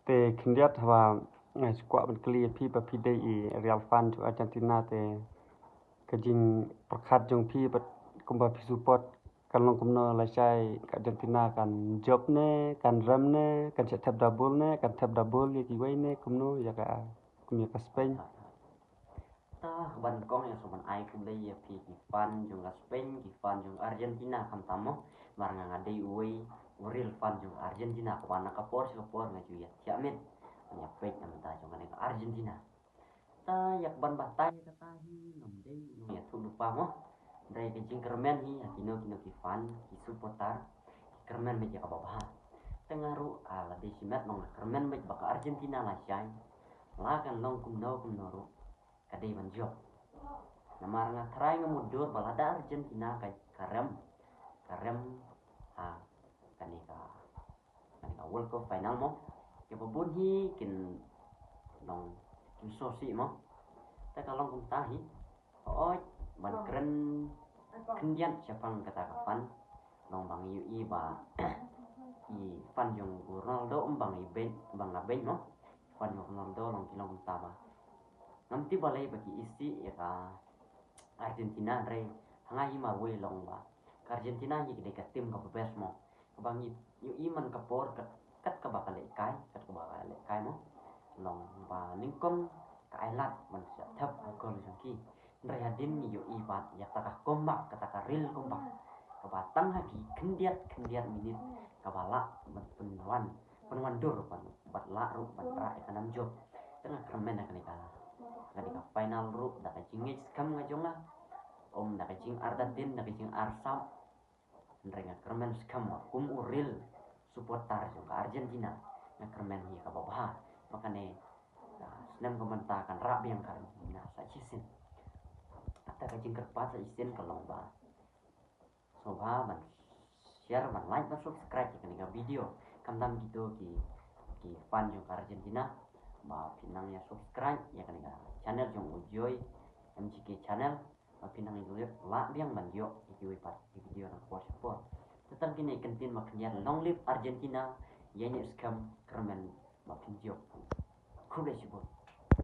te kendiat hawa squad ban kli phi pa phi dei Real fan to Argentina te kajing perkhat jong phi pat kumba phi support kan long kumno la chai Argentina kan job ne kan ram ne kan se thap double ne kan thap double ye ki wei ne kumno ya ka kumya ka Spain ta ban kong yang soban ai kum dei ya pi ki fan jong la Spain ki fan jong Argentina kam tamo maranga ngadei uwei real fan jong Argentina ko bana ka por ngaju ya tiamet nya pek nam ta jong ka Argentina ta yak ban batai ka ta hi nom dei no ya tu lupa mo dai ke jing kermen hi kino ki fan ki supporter kermen me ka baba tengaru ala desimet nong kermen me baka Argentina la syai la kan long kum no ru kadai manjok namar nga try nga mundur balada Argentina kay karem kanika World Cup final mo ke pabunhi kin nong kim sosi mo ta kalong kum tahi oi ban keren kendian siapang kata kapan nong bang yu ba i fan yung Ronaldo bang i ben bang ngaben mo fan yung Ronaldo long kilong tama nanti balai bagi isi ya ka Argentina re hangai marwe long ba Argentina ni de tim ka bes mo bangi yu iman ka por kat ka bakal kai mo long ba lingkong ka ailat man sa thap ko lu ki re hadin ni yu i bat ya ta ka kombak kata ka real kombak ka batang haki kendiat minit ka bala man penwan dur bat la ru bat ra kanam job tengah kermen akan ikala ketika final ru da kacing kam ngajonga om da kacing Ardatin da kacing Arsam ndrenga kermen skam kum uril supporter jong Argentina na kermen hi ka babah makane senam komentar kan rap yang kan na sa chisin ata kacing kerpat sa isin kalong ba so ba man share man like man subscribe kenika video kam dam gitu ki fan jong Argentina ba pinang ya subscribe ya kenika channel jong ujoy MGK channel pinang itu la biang bandio iki wipat video na po support tetap kini kentin maknya long live Argentina yanya skam kermen mapinjo kuda sibut